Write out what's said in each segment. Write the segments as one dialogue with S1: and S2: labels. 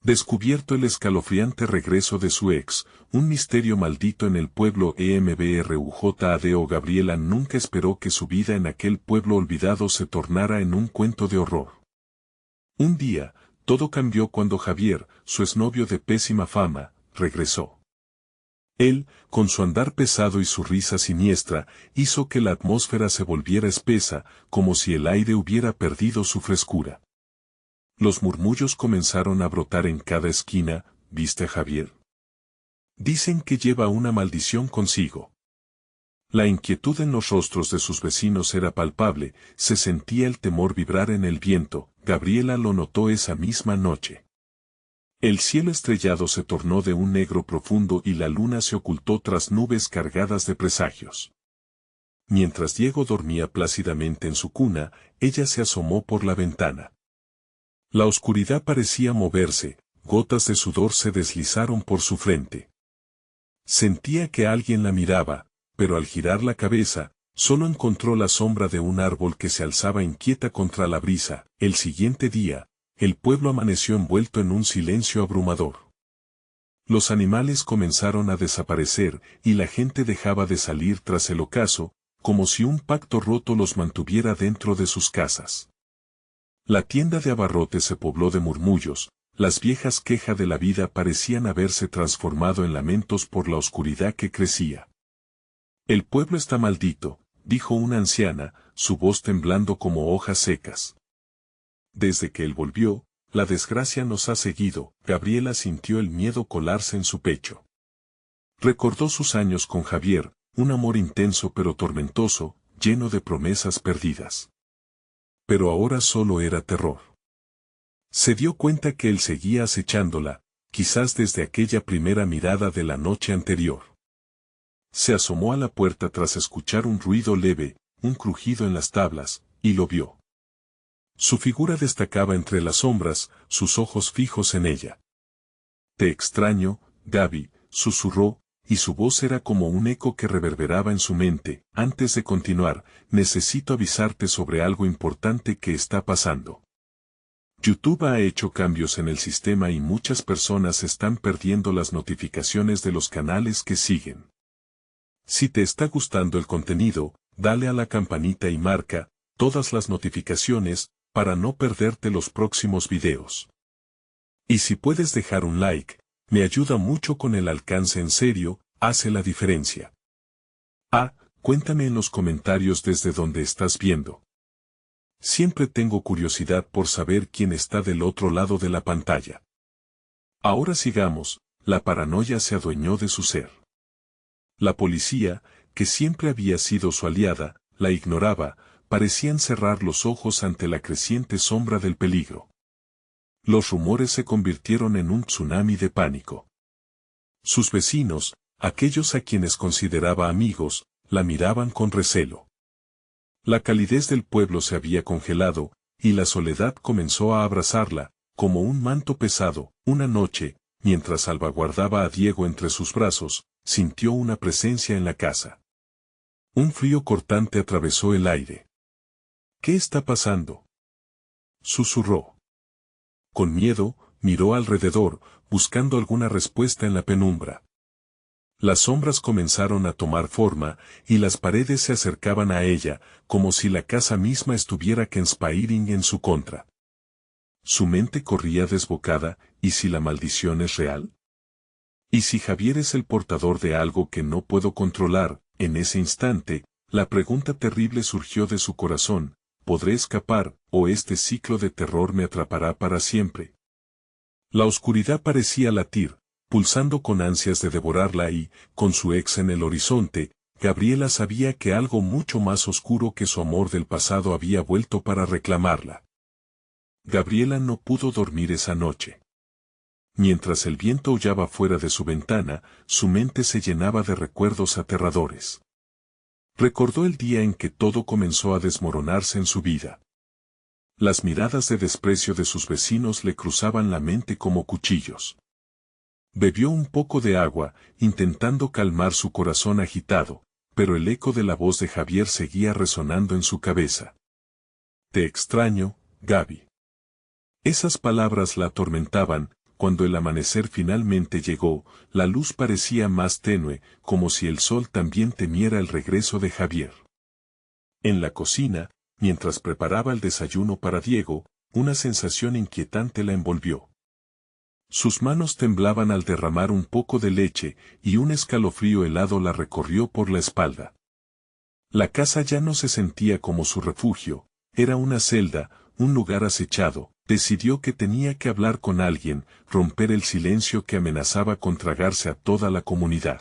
S1: Descubierto el escalofriante regreso de su ex, un misterio maldito en el pueblo EMBRUJADO. Gabriela nunca esperó que su vida en aquel pueblo olvidado se tornara en un cuento de horror. Un día, todo cambió cuando Javier, su exnovio de pésima fama, regresó. Él, con su andar pesado y su risa siniestra, hizo que la atmósfera se volviera espesa, como si el aire hubiera perdido su frescura. Los murmullos comenzaron a brotar en cada esquina. ¿Viste a Javier? Dicen que lleva una maldición consigo. La inquietud en los rostros de sus vecinos era palpable, se sentía el temor vibrar en el viento. Gabriela lo notó esa misma noche. El cielo estrellado se tornó de un negro profundo y la luna se ocultó tras nubes cargadas de presagios. Mientras Diego dormía plácidamente en su cuna, ella se asomó por la ventana. La oscuridad parecía moverse, gotas de sudor se deslizaron por su frente. Sentía que alguien la miraba, pero al girar la cabeza, solo encontró la sombra de un árbol que se alzaba inquieta contra la brisa. El siguiente día, el pueblo amaneció envuelto en un silencio abrumador. Los animales comenzaron a desaparecer y la gente dejaba de salir tras el ocaso, como si un pacto roto los mantuviera dentro de sus casas. La tienda de abarrotes se pobló de murmullos, las viejas quejas de la vida parecían haberse transformado en lamentos por la oscuridad que crecía. El pueblo está maldito, dijo una anciana, su voz temblando como hojas secas. Desde que él volvió, la desgracia nos ha seguido. Gabriela sintió el miedo colarse en su pecho. Recordó sus años con Javier, un amor intenso pero tormentoso, lleno de promesas perdidas. Pero ahora solo era terror. Se dio cuenta que él seguía acechándola, quizás desde aquella primera mirada de la noche anterior. Se asomó a la puerta tras escuchar un ruido leve, un crujido en las tablas, y lo vio. Su figura destacaba entre las sombras, sus ojos fijos en ella. «Te extraño, Gaby», susurró, y su voz era como un eco que reverberaba en su mente. «Antes de continuar, necesito avisarte sobre algo importante que está pasando. YouTube ha hecho cambios en el sistema y muchas personas están perdiendo las notificaciones de los canales que siguen. Si te está gustando el contenido, dale a la campanita y marca todas las notificaciones para no perderte los próximos videos. Y si puedes dejar un like, me ayuda mucho con el alcance. En serio, hace la diferencia. Cuéntame en los comentarios desde donde estás viendo. Siempre tengo curiosidad por saber quién está del otro lado de la pantalla. Ahora sigamos. La paranoia se adueñó de su ser. La policía, que siempre había sido su aliada, la ignoraba, parecían cerrar los ojos ante la creciente sombra del peligro. Los rumores se convirtieron en un tsunami de pánico. Sus vecinos, aquellos a quienes consideraba amigos, la miraban con recelo. La calidez del pueblo se había congelado, y la soledad comenzó a abrazarla, como un manto pesado. Una noche, mientras salvaguardaba a Diego entre sus brazos, sintió una presencia en la casa. Un frío cortante atravesó el aire. «¿Qué está pasando?», susurró. Con miedo, miró alrededor, buscando alguna respuesta en la penumbra. Las sombras comenzaron a tomar forma, y las paredes se acercaban a ella, como si la casa misma estuviera conspiring en su contra. Su mente corría desbocada. ¿Y si la maldición es real? ¿Y si Javier es el portador de algo que no puedo controlar? En ese instante, la pregunta terrible surgió de su corazón: ¿podré escapar, o este ciclo de terror me atrapará para siempre? La oscuridad parecía latir, pulsando con ansias de devorarla y, con su ex en el horizonte, Gabriela sabía que algo mucho más oscuro que su amor del pasado había vuelto para reclamarla. Gabriela no pudo dormir esa noche. Mientras el viento aullaba fuera de su ventana, su mente se llenaba de recuerdos aterradores. Recordó el día en que todo comenzó a desmoronarse en su vida. Las miradas de desprecio de sus vecinos le cruzaban la mente como cuchillos. Bebió un poco de agua, intentando calmar su corazón agitado, pero el eco de la voz de Javier seguía resonando en su cabeza. «Te extraño, Gaby». Esas palabras la atormentaban, cuando el amanecer finalmente llegó, la luz parecía más tenue, como si el sol también temiera el regreso de Javier. En la cocina, mientras preparaba el desayuno para Diego, una sensación inquietante la envolvió. Sus manos temblaban al derramar un poco de leche, y un escalofrío helado la recorrió por la espalda. La casa ya no se sentía como su refugio, era una celda, un lugar acechado. Decidió que tenía que hablar con alguien, romper el silencio que amenazaba con tragarse a toda la comunidad.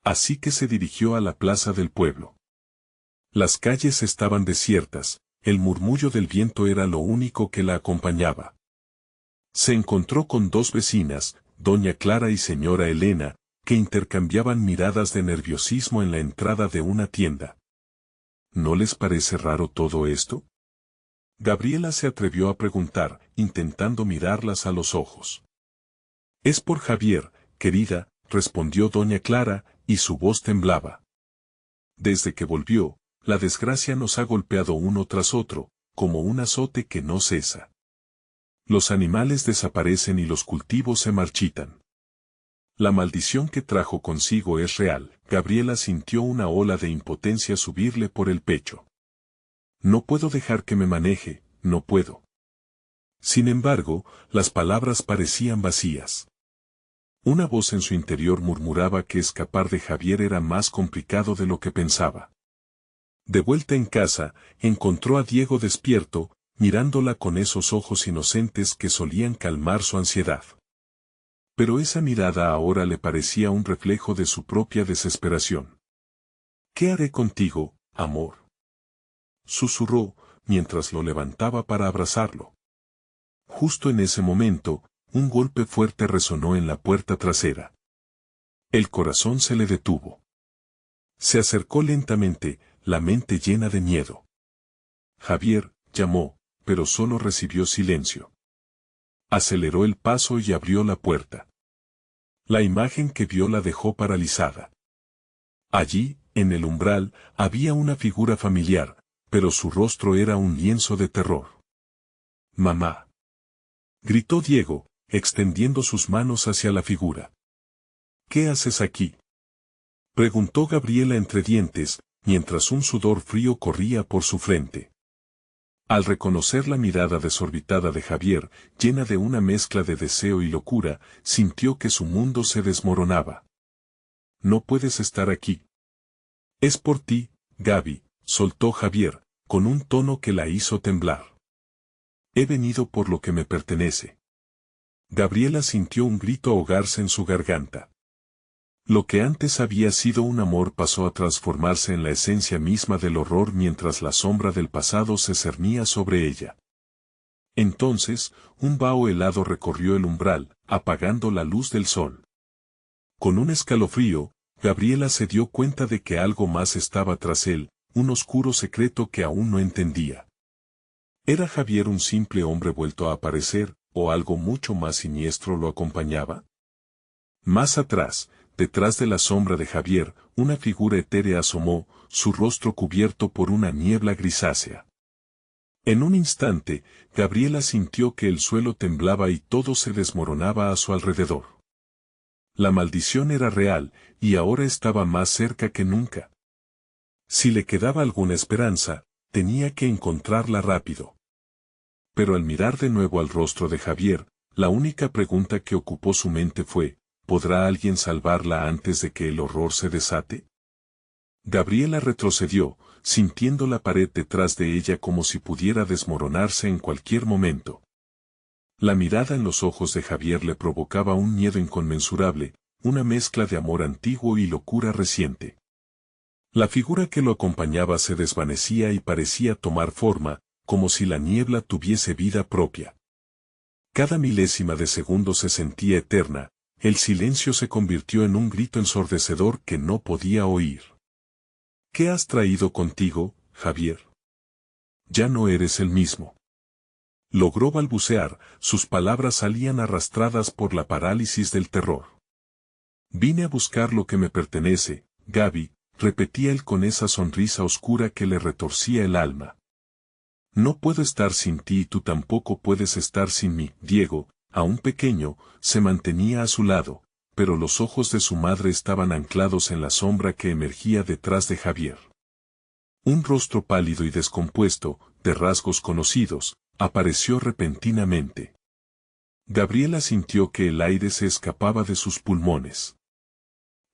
S1: Así que se dirigió a la plaza del pueblo. Las calles estaban desiertas, el murmullo del viento era lo único que la acompañaba. Se encontró con dos vecinas, doña Clara y señora Elena, que intercambiaban miradas de nerviosismo en la entrada de una tienda. ¿No les parece raro todo esto? Gabriela se atrevió a preguntar, intentando mirarlas a los ojos. Es por Javier, querida, respondió doña Clara, y su voz temblaba. Desde que volvió, la desgracia nos ha golpeado uno tras otro, como un azote que no cesa. Los animales desaparecen y los cultivos se marchitan. La maldición que trajo consigo es real. Gabriela sintió una ola de impotencia subirle por el pecho. No puedo dejar que me maneje, no puedo. Sin embargo, las palabras parecían vacías. Una voz en su interior murmuraba que escapar de Javier era más complicado de lo que pensaba. De vuelta en casa, encontró a Diego despierto, mirándola con esos ojos inocentes que solían calmar su ansiedad. Pero esa mirada ahora le parecía un reflejo de su propia desesperación. ¿Qué haré contigo, amor?, susurró, mientras lo levantaba para abrazarlo. Justo en ese momento, un golpe fuerte resonó en la puerta trasera. El corazón se le detuvo. Se acercó lentamente, la mente llena de miedo. Javier, llamó, pero solo recibió silencio. Aceleró el paso y abrió la puerta. La imagen que vio la dejó paralizada. Allí, en el umbral, había una figura familiar, pero su rostro era un lienzo de terror. «Mamá», gritó Diego, extendiendo sus manos hacia la figura. «¿Qué haces aquí?», preguntó Gabriela entre dientes, mientras un sudor frío corría por su frente. Al reconocer la mirada desorbitada de Javier, llena de una mezcla de deseo y locura, sintió que su mundo se desmoronaba. «No puedes estar aquí. Es por ti, Gaby», soltó Javier, con un tono que la hizo temblar. «He venido por lo que me pertenece». Gabriela sintió un grito ahogarse en su garganta. Lo que antes había sido un amor pasó a transformarse en la esencia misma del horror mientras la sombra del pasado se cernía sobre ella. Entonces, un vaho helado recorrió el umbral, apagando la luz del sol. Con un escalofrío, Gabriela se dio cuenta de que algo más estaba tras él, un oscuro secreto que aún no entendía. ¿Era Javier un simple hombre vuelto a aparecer, o algo mucho más siniestro lo acompañaba? Más atrás, detrás de la sombra de Javier, una figura etérea asomó, su rostro cubierto por una niebla grisácea. En un instante, Gabriela sintió que el suelo temblaba y todo se desmoronaba a su alrededor. La maldición era real, y ahora estaba más cerca que nunca. Si le quedaba alguna esperanza, tenía que encontrarla rápido. Pero al mirar de nuevo al rostro de Javier, la única pregunta que ocupó su mente fue, ¿podrá alguien salvarla antes de que el horror se desate? Gabriela retrocedió, sintiendo la pared detrás de ella como si pudiera desmoronarse en cualquier momento. La mirada en los ojos de Javier le provocaba un miedo inconmensurable, una mezcla de amor antiguo y locura reciente. La figura que lo acompañaba se desvanecía y parecía tomar forma, como si la niebla tuviese vida propia. Cada milésima de segundo se sentía eterna, el silencio se convirtió en un grito ensordecedor que no podía oír. ¿Qué has traído contigo, Javier? Ya no eres el mismo. Logró balbucear, sus palabras salían arrastradas por la parálisis del terror. Vine a buscar lo que me pertenece, Gaby, repetía él con esa sonrisa oscura que le retorcía el alma. No puedo estar sin ti y tú tampoco puedes estar sin mí, Diego, aún pequeño, se mantenía a su lado, pero los ojos de su madre estaban anclados en la sombra que emergía detrás de Javier. Un rostro pálido y descompuesto, de rasgos conocidos, apareció repentinamente. Gabriela sintió que el aire se escapaba de sus pulmones.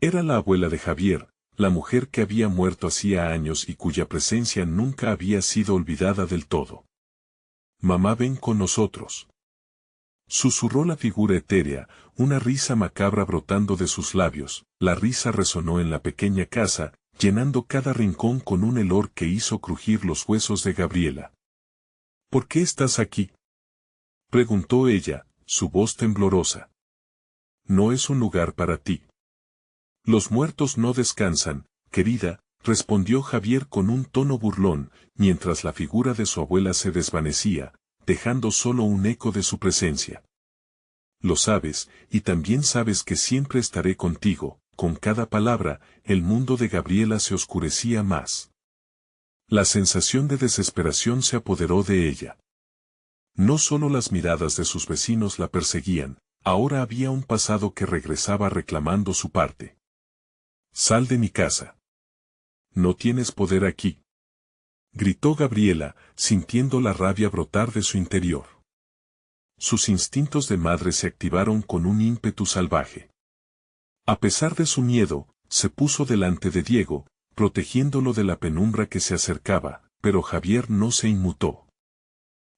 S1: Era la abuela de Javier, la mujer que había muerto hacía años y cuya presencia nunca había sido olvidada del todo. «Mamá, ven con nosotros», susurró la figura etérea, una risa macabra brotando de sus labios. La risa resonó en la pequeña casa, llenando cada rincón con un helor que hizo crujir los huesos de Gabriela. «¿Por qué estás aquí?», preguntó ella, su voz temblorosa. «No es un lugar para ti». «Los muertos no descansan, querida», respondió Javier con un tono burlón, mientras la figura de su abuela se desvanecía, dejando solo un eco de su presencia. «Lo sabes, y también sabes que siempre estaré contigo». Con cada palabra, el mundo de Gabriela se oscurecía más. La sensación de desesperación se apoderó de ella. No solo las miradas de sus vecinos la perseguían, ahora había un pasado que regresaba reclamando su parte. «Sal de mi casa. No tienes poder aquí», gritó Gabriela, sintiendo la rabia brotar de su interior. Sus instintos de madre se activaron con un ímpetu salvaje. A pesar de su miedo, se puso delante de Diego, protegiéndolo de la penumbra que se acercaba, pero Javier no se inmutó.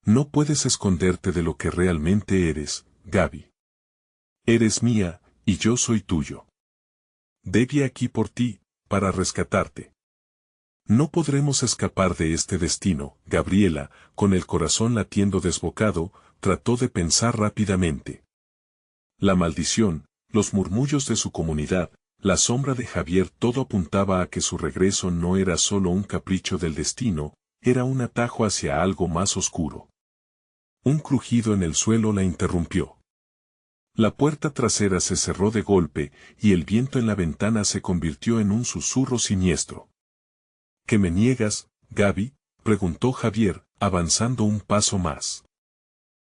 S1: «No puedes esconderte de lo que realmente eres, Gaby. Eres mía, y yo soy tuyo. Debbie aquí por ti, para rescatarte. No podremos escapar de este destino». Gabriela, con el corazón latiendo desbocado, trató de pensar rápidamente. La maldición, los murmullos de su comunidad, la sombra de Javier, todo apuntaba a que su regreso no era solo un capricho del destino, era un atajo hacia algo más oscuro. Un crujido en el suelo la interrumpió. La puerta trasera se cerró de golpe, y el viento en la ventana se convirtió en un susurro siniestro. «¿Qué me niegas, Gaby?», preguntó Javier, avanzando un paso más.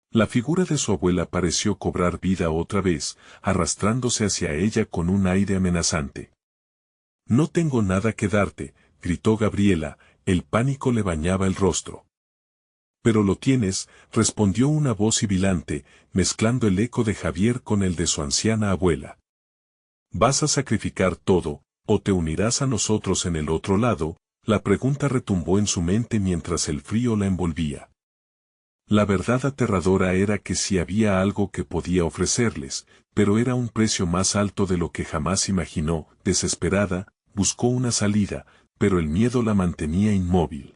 S1: La figura de su abuela pareció cobrar vida otra vez, arrastrándose hacia ella con un aire amenazante. «No tengo nada que darte», gritó Gabriela, el pánico le bañaba el rostro. «Pero lo tienes», respondió una voz sibilante, mezclando el eco de Javier con el de su anciana abuela. «¿Vas a sacrificar todo, o te unirás a nosotros en el otro lado?», la pregunta retumbó en su mente mientras el frío la envolvía. La verdad aterradora era que sí había algo que podía ofrecerles, pero era un precio más alto de lo que jamás imaginó. Desesperada, buscó una salida, pero el miedo la mantenía inmóvil.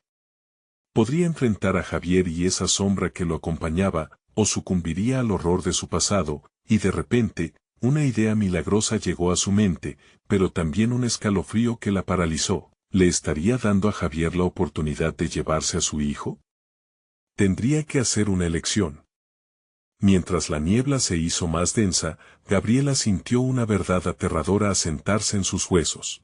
S1: Podría enfrentar a Javier y esa sombra que lo acompañaba, o sucumbiría al horror de su pasado, y de repente, una idea milagrosa llegó a su mente, pero también un escalofrío que la paralizó. ¿Le estaría dando a Javier la oportunidad de llevarse a su hijo? Tendría que hacer una elección. Mientras la niebla se hizo más densa, Gabriela sintió una verdad aterradora asentarse en sus huesos.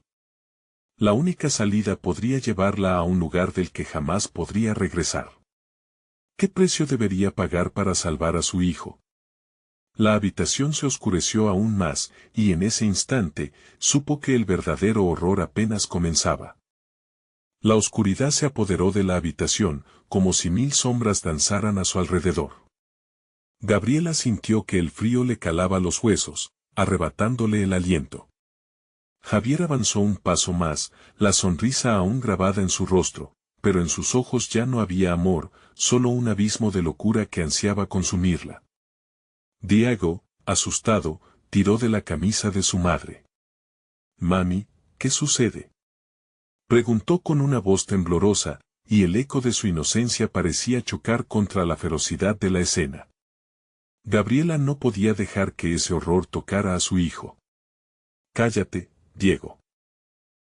S1: La única salida podría llevarla a un lugar del que jamás podría regresar. ¿Qué precio debería pagar para salvar a su hijo? La habitación se oscureció aún más, y en ese instante, supo que el verdadero horror apenas comenzaba. La oscuridad se apoderó de la habitación, como si 1000 sombras danzaran a su alrededor. Gabriela sintió que el frío le calaba los huesos, arrebatándole el aliento. Javier avanzó un paso más, la sonrisa aún grabada en su rostro, pero en sus ojos ya no había amor, solo un abismo de locura que ansiaba consumirla. Diego, asustado, tiró de la camisa de su madre. «Mami, ¿qué sucede?», preguntó con una voz temblorosa, y el eco de su inocencia parecía chocar contra la ferocidad de la escena. Gabriela no podía dejar que ese horror tocara a su hijo. «Cállate, Diego.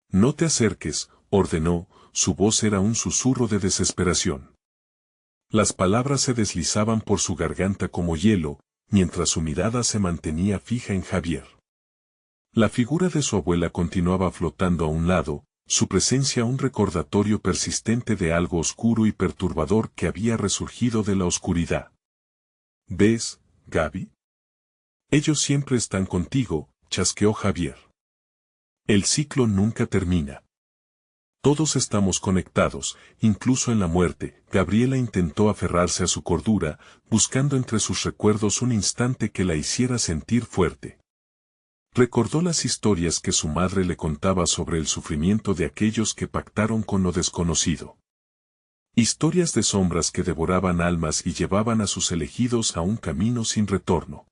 S1: No te acerques», ordenó, su voz era un susurro de desesperación. Las palabras se deslizaban por su garganta como hielo, mientras su mirada se mantenía fija en Javier. La figura de su abuela continuaba flotando a un lado, su presencia un recordatorio persistente de algo oscuro y perturbador que había resurgido de la oscuridad. «¿Ves, Gaby? Ellos siempre están contigo, chasqueó Javier. El ciclo nunca termina. Todos estamos conectados, incluso en la muerte. Gabriela intentó aferrarse a su cordura, buscando entre sus recuerdos un instante que la hiciera sentir fuerte. Recordó las historias que su madre le contaba sobre el sufrimiento de aquellos que pactaron con lo desconocido. Historias de sombras que devoraban almas y llevaban a sus elegidos a un camino sin retorno.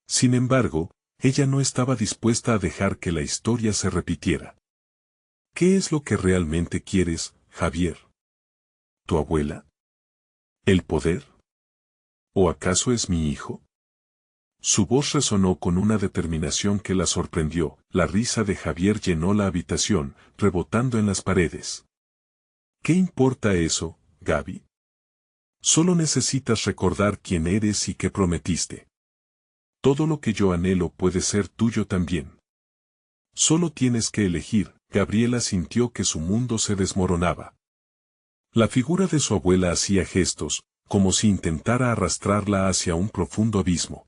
S1: Sin embargo, ella no estaba dispuesta a dejar que la historia se repitiera. ¿Qué es lo que realmente quieres, Javier? ¿Tu abuela? ¿El poder? ¿O acaso es mi hijo? Su voz resonó con una determinación que la sorprendió. La risa de Javier llenó la habitación, rebotando en las paredes. ¿Qué importa eso, Gaby? Solo necesitas recordar quién eres y qué prometiste. Todo lo que yo anhelo puede ser tuyo también. Solo tienes que elegir. Gabriela sintió que su mundo se desmoronaba. La figura de su abuela hacía gestos, como si intentara arrastrarla hacia un profundo abismo.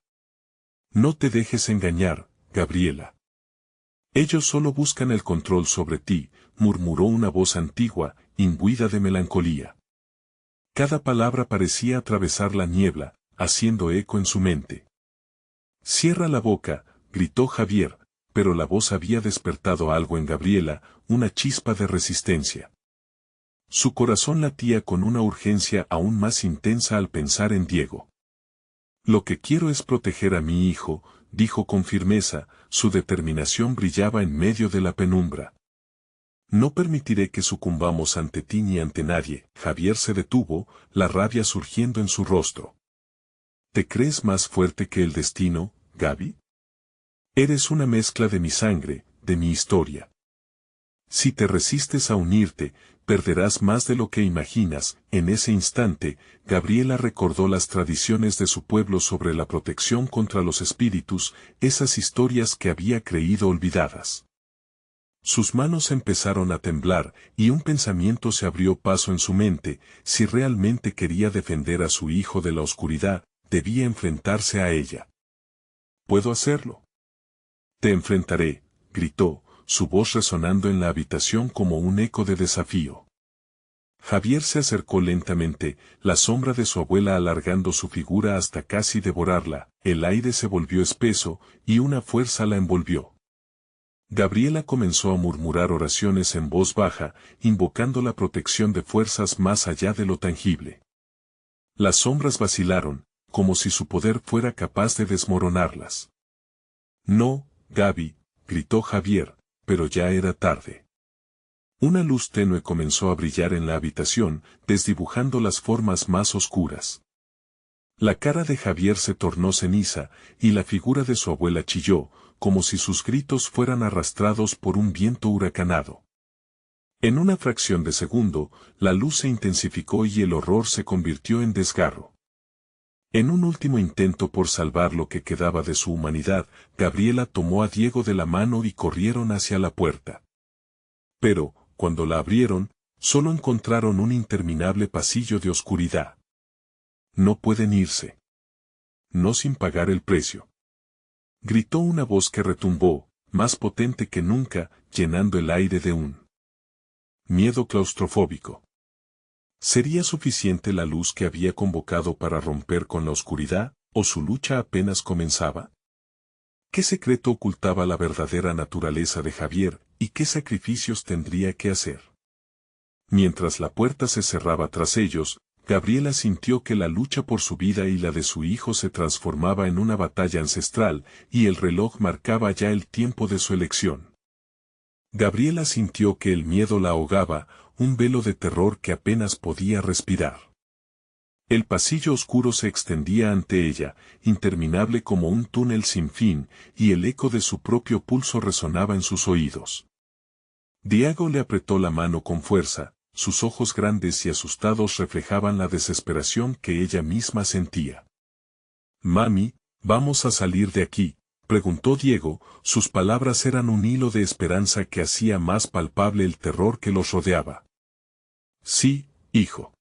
S1: No te dejes engañar, Gabriela. Ellos solo buscan el control sobre ti, murmuró una voz antigua, imbuida de melancolía. Cada palabra parecía atravesar la niebla, haciendo eco en su mente. Cierra la boca, gritó Javier, pero la voz había despertado algo en Gabriela, una chispa de resistencia. Su corazón latía con una urgencia aún más intensa al pensar en Diego. Lo que quiero es proteger a mi hijo, dijo con firmeza, su determinación brillaba en medio de la penumbra. No permitiré que sucumbamos ante ti ni ante nadie. Javier se detuvo, la rabia surgiendo en su rostro. ¿Te crees más fuerte que el destino, Gaby? Eres una mezcla de mi sangre, de mi historia. Si te resistes a unirte, perderás más de lo que imaginas. En ese instante, Gabriela recordó las tradiciones de su pueblo sobre la protección contra los espíritus, esas historias que había creído olvidadas. Sus manos empezaron a temblar, y un pensamiento se abrió paso en su mente: si realmente quería defender a su hijo de la oscuridad, debía enfrentarse a ella. ¿Puedo hacerlo? Te enfrentaré, gritó, su voz resonando en la habitación como un eco de desafío. Javier se acercó lentamente, la sombra de su abuela alargando su figura hasta casi devorarla. El aire se volvió espeso, y una fuerza la envolvió. Gabriela comenzó a murmurar oraciones en voz baja, invocando la protección de fuerzas más allá de lo tangible. Las sombras vacilaron, como si su poder fuera capaz de desmoronarlas. No, Gaby, gritó Javier, pero ya era tarde. Una luz tenue comenzó a brillar en la habitación, desdibujando las formas más oscuras. La cara de Javier se tornó ceniza, y la figura de su abuela chilló, como si sus gritos fueran arrastrados por un viento huracanado. En una fracción de segundo, la luz se intensificó y el horror se convirtió en desgarro. En un último intento por salvar lo que quedaba de su humanidad, Gabriela tomó a Diego de la mano y corrieron hacia la puerta. Pero, cuando la abrieron, solo encontraron un interminable pasillo de oscuridad. No pueden irse. No sin pagar el precio. Gritó una voz que retumbó, más potente que nunca, llenando el aire de un miedo claustrofóbico. ¿Sería suficiente la luz que había convocado para romper con la oscuridad, o su lucha apenas comenzaba? ¿Qué secreto ocultaba la verdadera naturaleza de Javier, y qué sacrificios tendría que hacer? Mientras la puerta se cerraba tras ellos, Gabriela sintió que la lucha por su vida y la de su hijo se transformaba en una batalla ancestral, y el reloj marcaba ya el tiempo de su elección. Gabriela sintió que el miedo la ahogaba, un velo de terror que apenas podía respirar. El pasillo oscuro se extendía ante ella, interminable como un túnel sin fin, y el eco de su propio pulso resonaba en sus oídos. Diego le apretó la mano con fuerza, sus ojos grandes y asustados reflejaban la desesperación que ella misma sentía. «Mami, ¿vamos a salir de aquí?», preguntó Diego, sus palabras eran un hilo de esperanza que hacía más palpable el terror que los rodeaba. «Sí, hijo.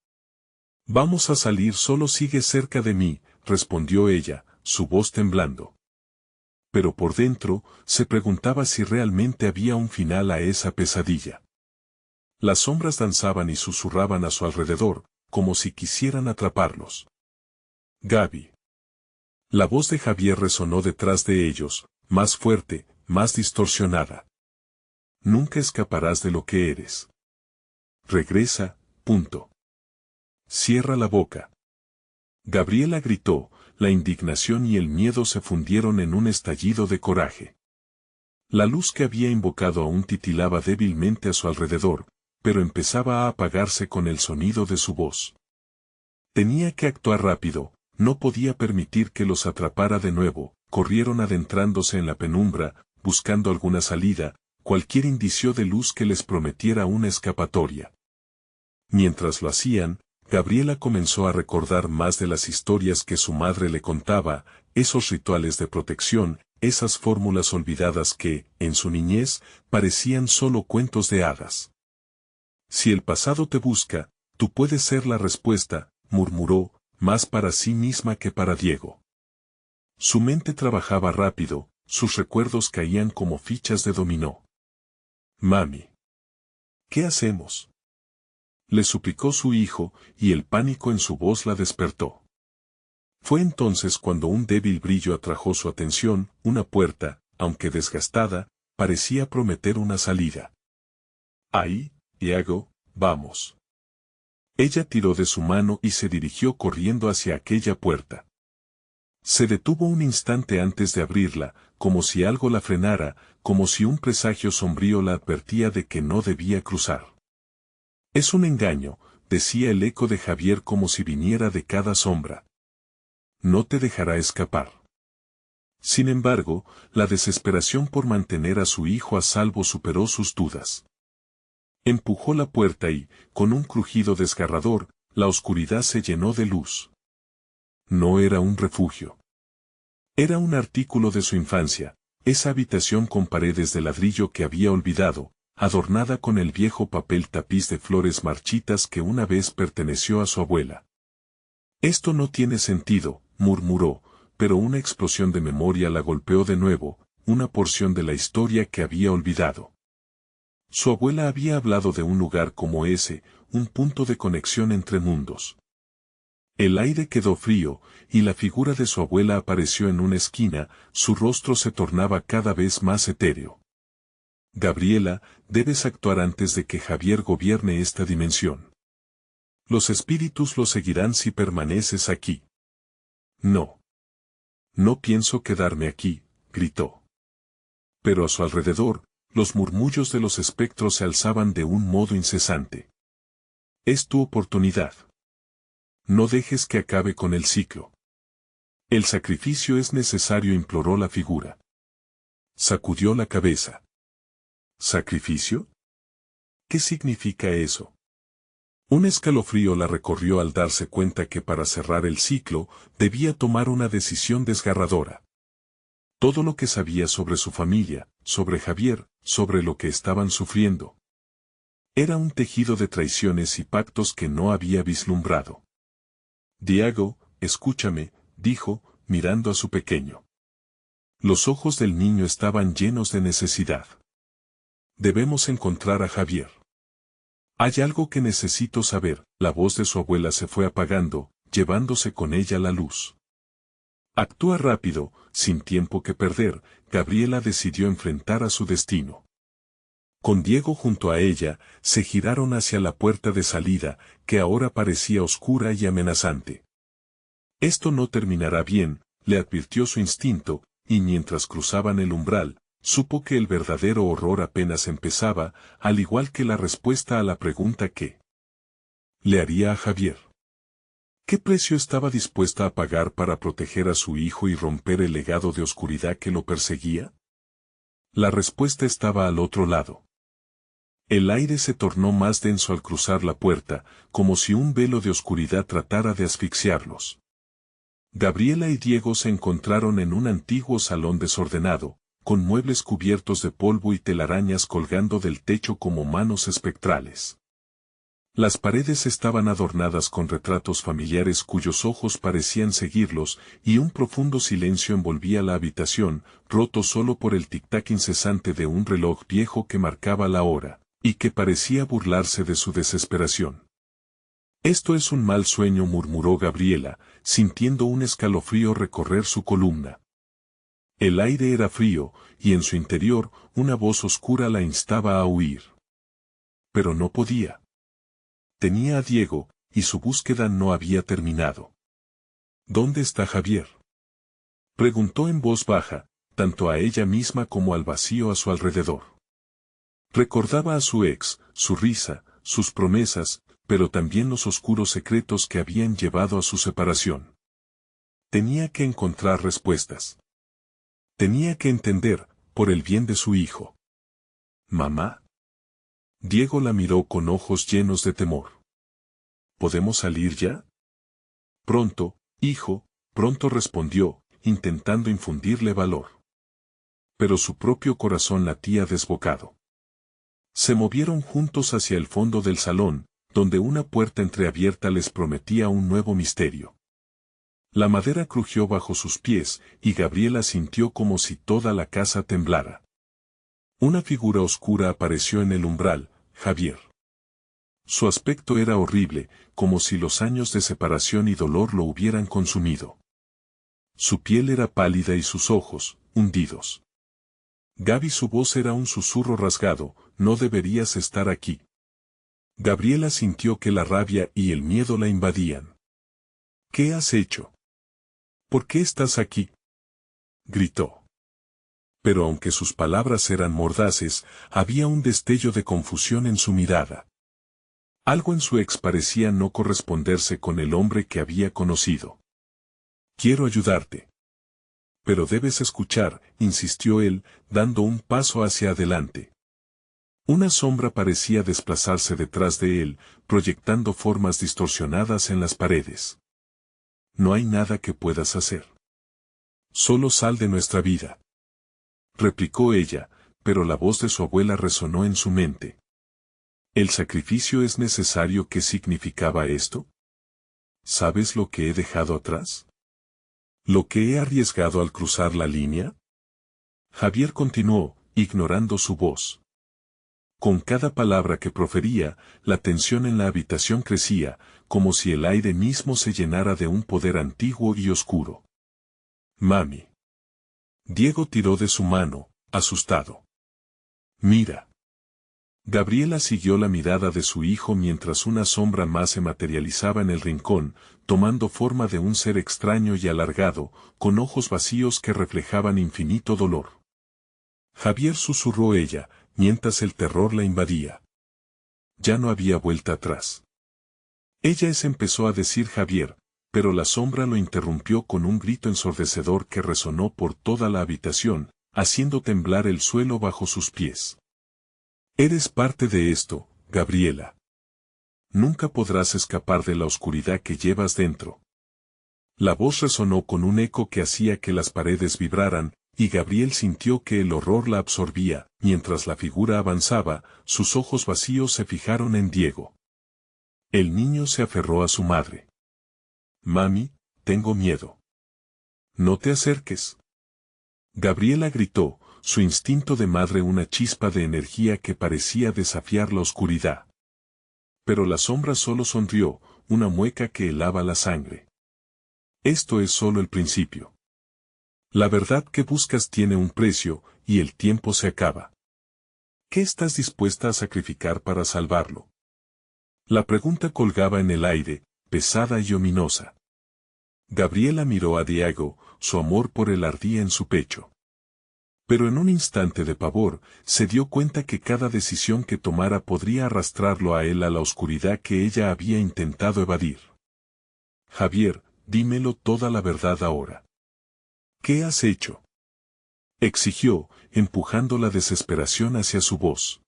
S1: Vamos a salir, solo sigue cerca de mí», respondió ella, su voz temblando. Pero por dentro, se preguntaba si realmente había un final a esa pesadilla. Las sombras danzaban y susurraban a su alrededor, como si quisieran atraparlos. Gaby. La voz de Javier resonó detrás de ellos, más fuerte, más distorsionada. Nunca escaparás de lo que eres. Regresa, punto. Cierra la boca. Gabriela gritó, la indignación y el miedo se fundieron en un estallido de coraje. La luz que había invocado aún titilaba débilmente a su alrededor, pero empezaba a apagarse con el sonido de su voz. Tenía que actuar rápido, no podía permitir que los atrapara de nuevo. Corrieron adentrándose en la penumbra, buscando alguna salida, cualquier indicio de luz que les prometiera una escapatoria. Mientras lo hacían, Gabriela comenzó a recordar más de las historias que su madre le contaba, esos rituales de protección, esas fórmulas olvidadas que, en su niñez, parecían solo cuentos de hadas. Si el pasado te busca, tú puedes ser la respuesta, murmuró, más para sí misma que para Diego. Su mente trabajaba rápido, sus recuerdos caían como fichas de dominó. Mami. ¿Qué hacemos? Le suplicó su hijo, y el pánico en su voz la despertó. Fue entonces cuando un débil brillo atrajo su atención, una puerta, aunque desgastada, parecía prometer una salida. Ahí, Diego, vamos. Ella tiró de su mano y se dirigió corriendo hacia aquella puerta. Se detuvo un instante antes de abrirla, como si algo la frenara, como si un presagio sombrío la advertía de que no debía cruzar. Es un engaño, decía el eco de Javier como si viniera de cada sombra. No te dejará escapar. Sin embargo, la desesperación por mantener a su hijo a salvo superó sus dudas. Empujó la puerta y, con un crujido desgarrador, la oscuridad se llenó de luz. No era un refugio. Era un artículo de su infancia, esa habitación con paredes de ladrillo que había olvidado, adornada con el viejo papel tapiz de flores marchitas que una vez perteneció a su abuela. Esto no tiene sentido, murmuró, pero una explosión de memoria la golpeó de nuevo, una porción de la historia que había olvidado. Su abuela había hablado de un lugar como ese, un punto de conexión entre mundos. El aire quedó frío, y la figura de su abuela apareció en una esquina, su rostro se tornaba cada vez más etéreo. Gabriela, debes actuar antes de que Javier gobierne esta dimensión. Los espíritus lo seguirán si permaneces aquí. No. No pienso quedarme aquí, gritó. Pero a su alrededor, los murmullos de los espectros se alzaban de un modo incesante. Es tu oportunidad. No dejes que acabe con el ciclo. El sacrificio es necesario, imploró la figura. Sacudió la cabeza. ¿Sacrificio? ¿Qué significa eso? Un escalofrío la recorrió al darse cuenta que para cerrar el ciclo, debía tomar una decisión desgarradora. Todo lo que sabía sobre su familia, sobre Javier, sobre lo que estaban sufriendo. Era un tejido de traiciones y pactos que no había vislumbrado. Diego, escúchame, dijo, mirando a su pequeño. Los ojos del niño estaban llenos de necesidad. Debemos encontrar a Javier. Hay algo que necesito saber. La voz de su abuela se fue apagando, llevándose con ella la luz. Actúa rápido, sin tiempo que perder, Gabriela decidió enfrentar a su destino. Con Diego junto a ella, se giraron hacia la puerta de salida, que ahora parecía oscura y amenazante. Esto no terminará bien, le advirtió su instinto, y mientras cruzaban el umbral, supo que el verdadero horror apenas empezaba, al igual que la respuesta a la pregunta que le haría a Javier. ¿Qué precio estaba dispuesta a pagar para proteger a su hijo y romper el legado de oscuridad que lo perseguía? La respuesta estaba al otro lado. El aire se tornó más denso al cruzar la puerta, como si un velo de oscuridad tratara de asfixiarlos. Gabriela y Diego se encontraron en un antiguo salón desordenado, con muebles cubiertos de polvo y telarañas colgando del techo como manos espectrales. Las paredes estaban adornadas con retratos familiares cuyos ojos parecían seguirlos, y un profundo silencio envolvía la habitación, roto solo por el tic-tac incesante de un reloj viejo que marcaba la hora, y que parecía burlarse de su desesperación. Esto es un mal sueño, murmuró Gabriela, sintiendo un escalofrío recorrer su columna. El aire era frío, y en su interior, una voz oscura la instaba a huir. Pero no podía. Tenía a Diego, y su búsqueda no había terminado. ¿Dónde está Javier?, preguntó en voz baja, tanto a ella misma como al vacío a su alrededor. Recordaba a su ex, su risa, sus promesas, pero también los oscuros secretos que habían llevado a su separación. Tenía que encontrar respuestas. Tenía que entender, por el bien de su hijo. ¿Mamá? Diego la miró con ojos llenos de temor. ¿Podemos salir ya? Pronto, hijo, pronto, respondió, intentando infundirle valor. Pero su propio corazón latía desbocado. Se movieron juntos hacia el fondo del salón, donde una puerta entreabierta les prometía un nuevo misterio. La madera crujió bajo sus pies, y Gabriela sintió como si toda la casa temblara. Una figura oscura apareció en el umbral, Javier. Su aspecto era horrible, como si los años de separación y dolor lo hubieran consumido. Su piel era pálida y sus ojos, hundidos. Gaby, su voz era un susurro rasgado, no deberías estar aquí. Gabriela sintió que la rabia y el miedo la invadían. ¿Qué has hecho? ¿Por qué estás aquí?, gritó. Pero aunque sus palabras eran mordaces, había un destello de confusión en su mirada. Algo en su ex parecía no corresponderse con el hombre que había conocido. Quiero ayudarte. Pero debes escuchar, insistió él, dando un paso hacia adelante. Una sombra parecía desplazarse detrás de él, proyectando formas distorsionadas en las paredes. No hay nada que puedas hacer. Solo sal de nuestra vida, replicó ella, pero la voz de su abuela resonó en su mente. ¿El sacrificio es necesario? ¿Qué significaba esto? ¿Sabes lo que he dejado atrás? ¿Lo que he arriesgado al cruzar la línea? Javier continuó, ignorando su voz. Con cada palabra que profería, la tensión en la habitación crecía, como si el aire mismo se llenara de un poder antiguo y oscuro. Mami. Diego tiró de su mano, asustado. Mira. Gabriela siguió la mirada de su hijo mientras una sombra más se materializaba en el rincón, tomando forma de un ser extraño y alargado, con ojos vacíos que reflejaban infinito dolor. Javier, susurró ella, mientras el terror la invadía. Ya no había vuelta atrás. Empezó a decir Javier, pero la sombra lo interrumpió con un grito ensordecedor que resonó por toda la habitación, haciendo temblar el suelo bajo sus pies. Eres parte de esto, Gabriela. Nunca podrás escapar de la oscuridad que llevas dentro. La voz resonó con un eco que hacía que las paredes vibraran, y Gabriel sintió que el horror la absorbía. Mientras la figura avanzaba, sus ojos vacíos se fijaron en Diego. El niño se aferró a su madre. Mami, tengo miedo. No te acerques. Gabriela gritó, su instinto de madre una chispa de energía que parecía desafiar la oscuridad. Pero la sombra solo sonrió, una mueca que helaba la sangre. Esto es solo el principio. La verdad que buscas tiene un precio, y el tiempo se acaba. ¿Qué estás dispuesta a sacrificar para salvarlo? La pregunta colgaba en el aire, pesada y ominosa. Gabriela miró a Diego, su amor por él ardía en su pecho. Pero en un instante de pavor, se dio cuenta que cada decisión que tomara podría arrastrarlo a él a la oscuridad que ella había intentado evadir. Javier, dímelo toda la verdad ahora. ¿Qué has hecho?, exigió, empujando la desesperación hacia su voz.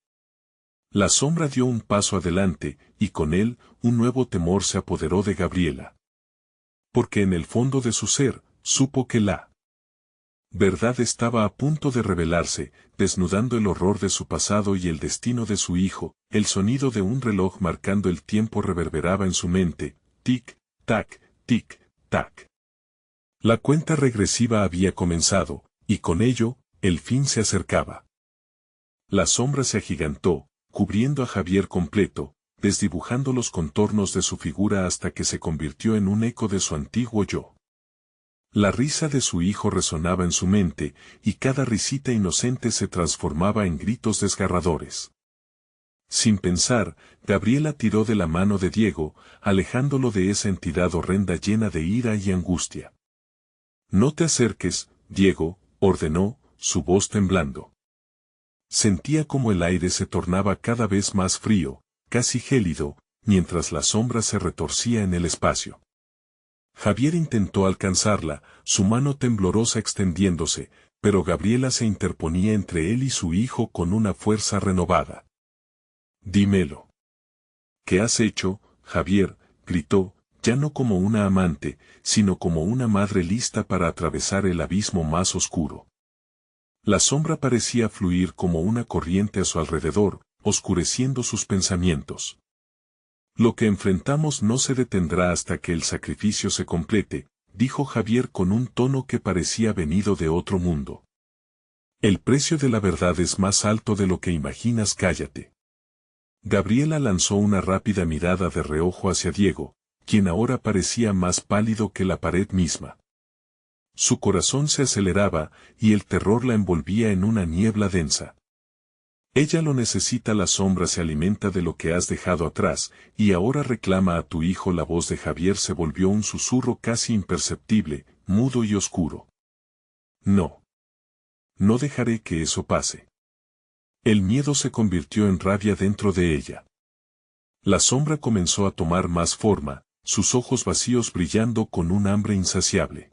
S1: La sombra dio un paso adelante, y con él, un nuevo temor se apoderó de Gabriela. Porque en el fondo de su ser, supo que la Verdad estaba a punto de revelarse, desnudando el horror de su pasado y el destino de su hijo. El sonido de un reloj marcando el tiempo reverberaba en su mente, tic-tac, tic-tac. La cuenta regresiva había comenzado, y con ello, el fin se acercaba. La sombra se agigantó, cubriendo a Javier completo, desdibujando los contornos de su figura hasta que se convirtió en un eco de su antiguo yo. La risa de su hijo resonaba en su mente, y cada risita inocente se transformaba en gritos desgarradores. Sin pensar, Gabriela tiró de la mano de Diego, alejándolo de esa entidad horrenda llena de ira y angustia. «No te acerques, Diego», ordenó, su voz temblando. Sentía como el aire se tornaba cada vez más frío, casi gélido, mientras la sombra se retorcía en el espacio. Javier intentó alcanzarla, su mano temblorosa extendiéndose, pero Gabriela se interponía entre él y su hijo con una fuerza renovada. «Dímelo». «¿Qué has hecho, Javier?», gritó, ya no como una amante, sino como una madre lista para atravesar el abismo más oscuro. La sombra parecía fluir como una corriente a su alrededor, oscureciendo sus pensamientos. «Lo que enfrentamos no se detendrá hasta que el sacrificio se complete», dijo Javier con un tono que parecía venido de otro mundo. «El precio de la verdad es más alto de lo que imaginas, cállate». Gabriela lanzó una rápida mirada de reojo hacia Diego, quien ahora parecía más pálido que la pared misma. Su corazón se aceleraba, y el terror la envolvía en una niebla densa. «Ella lo necesita, la sombra se alimenta de lo que has dejado atrás, y ahora reclama a tu hijo». La voz de Javier se volvió un susurro casi imperceptible, mudo y oscuro. «No. No dejaré que eso pase». El miedo se convirtió en rabia dentro de ella. La sombra comenzó a tomar más forma, sus ojos vacíos brillando con un hambre insaciable.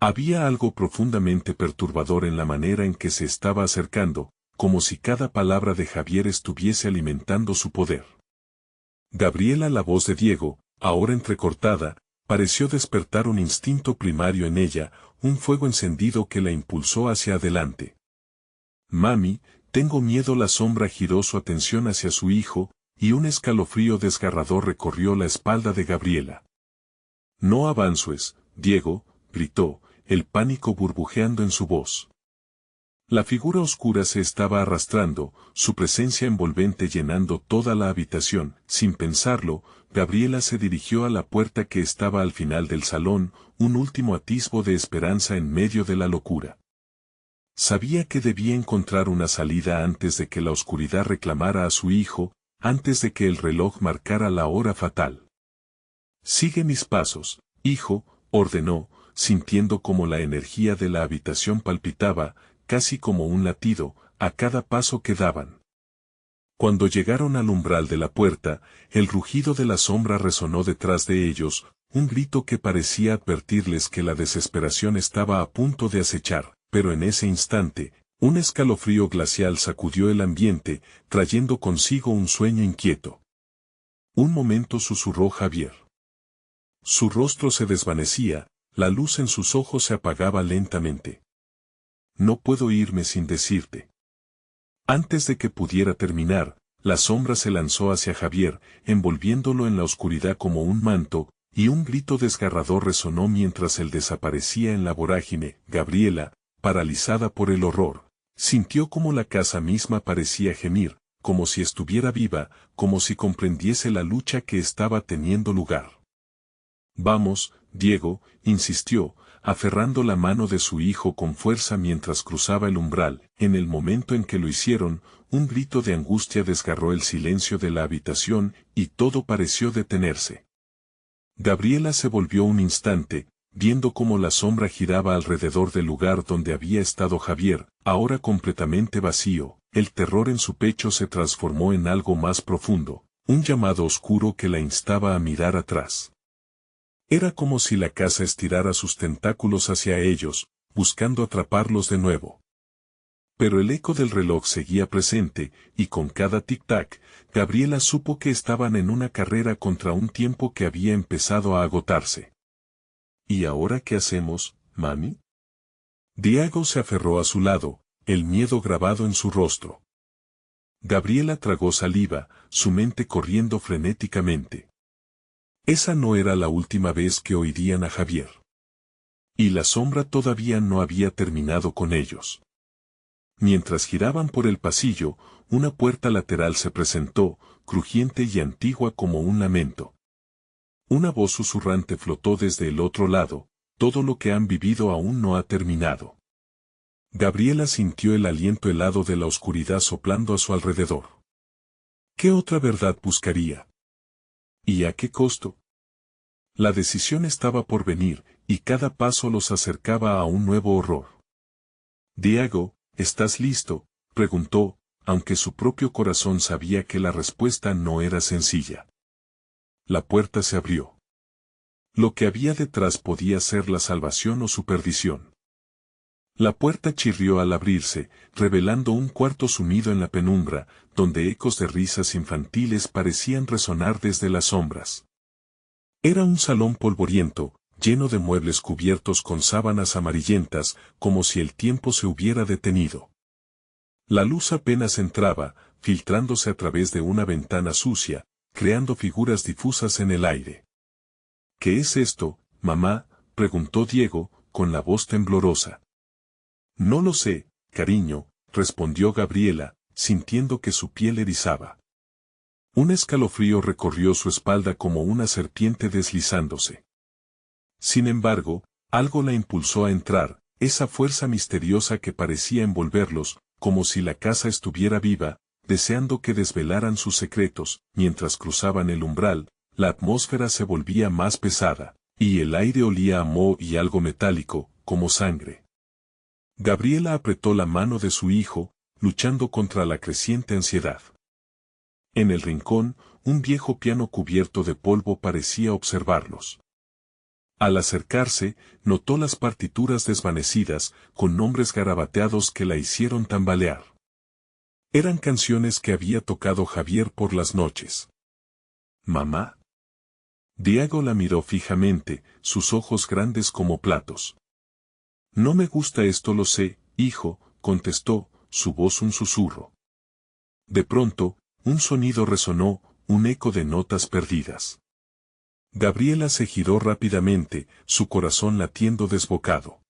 S1: Había algo profundamente perturbador en la manera en que se estaba acercando, como si cada palabra de Javier estuviese alimentando su poder. Gabriela, la voz de Diego, ahora entrecortada, pareció despertar un instinto primario en ella, un fuego encendido que la impulsó hacia adelante. «Mami, tengo miedo». La sombra giró su atención hacia su hijo, y un escalofrío desgarrador recorrió la espalda de Gabriela. «No avances, Diego», gritó, el pánico burbujeando en su voz. La figura oscura se estaba arrastrando, su presencia envolvente llenando toda la habitación. Sin pensarlo, Gabriela se dirigió a la puerta que estaba al final del salón, un último atisbo de esperanza en medio de la locura. Sabía que debía encontrar una salida antes de que la oscuridad reclamara a su hijo, antes de que el reloj marcara la hora fatal. «Sigue mis pasos, hijo», ordenó, sintiendo como la energía de la habitación palpitaba, casi como un latido, a cada paso que daban. Cuando llegaron al umbral de la puerta, el rugido de la sombra resonó detrás de ellos, un grito que parecía advertirles que la desesperación estaba a punto de acechar, pero en ese instante, un escalofrío glacial sacudió el ambiente, trayendo consigo un sueño inquieto. «Un momento», susurró Javier. Su rostro se desvanecía, la luz en sus ojos se apagaba lentamente. «No puedo irme sin decirte». Antes de que pudiera terminar, la sombra se lanzó hacia Javier, envolviéndolo en la oscuridad como un manto, y un grito desgarrador resonó mientras él desaparecía en la vorágine. Gabriela, paralizada por el horror, sintió como la casa misma parecía gemir, como si estuviera viva, como si comprendiese la lucha que estaba teniendo lugar. «Vamos, Diego», insistió, aferrando la mano de su hijo con fuerza mientras cruzaba el umbral. En el momento en que lo hicieron, un grito de angustia desgarró el silencio de la habitación, y todo pareció detenerse. Gabriela se volvió un instante, viendo cómo la sombra giraba alrededor del lugar donde había estado Javier, ahora completamente vacío. El terror en su pecho se transformó en algo más profundo, un llamado oscuro que la instaba a mirar atrás. Era como si la casa estirara sus tentáculos hacia ellos, buscando atraparlos de nuevo. Pero el eco del reloj seguía presente, y con cada tic-tac, Gabriela supo que estaban en una carrera contra un tiempo que había empezado a agotarse. «¿Y ahora qué hacemos, mami?», Diego se aferró a su lado, el miedo grabado en su rostro. Gabriela tragó saliva, su mente corriendo frenéticamente. Esa no era la última vez que oirían a Javier. Y la sombra todavía no había terminado con ellos. Mientras giraban por el pasillo, una puerta lateral se presentó, crujiente y antigua como un lamento. Una voz susurrante flotó desde el otro lado: todo lo que han vivido aún no ha terminado. Gabriela sintió el aliento helado de la oscuridad soplando a su alrededor. ¿Qué otra verdad buscaría? ¿Y a qué costo? La decisión estaba por venir, y cada paso los acercaba a un nuevo horror. Diego, ¿estás listo?, preguntó, aunque su propio corazón sabía que la respuesta no era sencilla. La puerta se abrió. Lo que había detrás podía ser la salvación o su perdición. La puerta chirrió al abrirse, revelando un cuarto sumido en la penumbra, donde ecos de risas infantiles parecían resonar desde las sombras. Era un salón polvoriento, lleno de muebles cubiertos con sábanas amarillentas, como si el tiempo se hubiera detenido. La luz apenas entraba, filtrándose a través de una ventana sucia, creando figuras difusas en el aire. ¿Qué es esto, mamá?, preguntó Diego, con la voz temblorosa. No lo sé, cariño, respondió Gabriela, sintiendo que su piel erizaba. Un escalofrío recorrió su espalda como una serpiente deslizándose. Sin embargo, algo la impulsó a entrar, esa fuerza misteriosa que parecía envolverlos, como si la casa estuviera viva, deseando que desvelaran sus secretos. Mientras cruzaban el umbral, la atmósfera se volvía más pesada, y el aire olía a moho y algo metálico, como sangre. Gabriela apretó la mano de su hijo, luchando contra la creciente ansiedad. En el rincón, un viejo piano cubierto de polvo parecía observarlos. Al acercarse, notó las partituras desvanecidas, con nombres garabateados que la hicieron tambalear. Eran canciones que había tocado Javier por las noches. ¿Mamá? Diego la miró fijamente, sus ojos grandes como platos. No me gusta esto, lo sé, hijo, contestó, su voz un susurro. De pronto, un sonido resonó, un eco de notas perdidas. Gabriela se giró rápidamente, su corazón latiendo desbocado.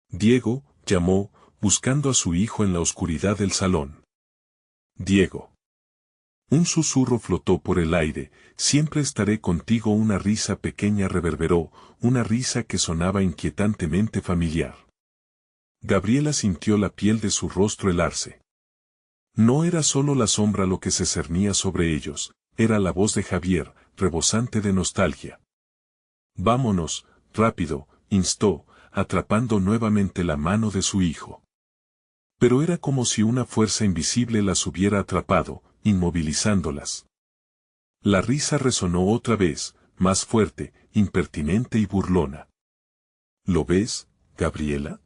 S1: Diego, llamó, buscando a su hijo en la oscuridad del salón. Diego. Un susurro flotó por el aire: siempre estaré contigo. Una risa pequeña reverberó, una risa que sonaba inquietantemente familiar. Gabriela sintió la piel de su rostro helarse. No era solo la sombra lo que se cernía sobre ellos, era la voz de Javier, rebosante de nostalgia. Vámonos, rápido, instó, atrapando nuevamente la mano de su hijo. Pero era como si una fuerza invisible las hubiera atrapado, inmovilizándolas. La risa resonó otra vez, más fuerte, impertinente y burlona. ¿Lo ves, Gabriela?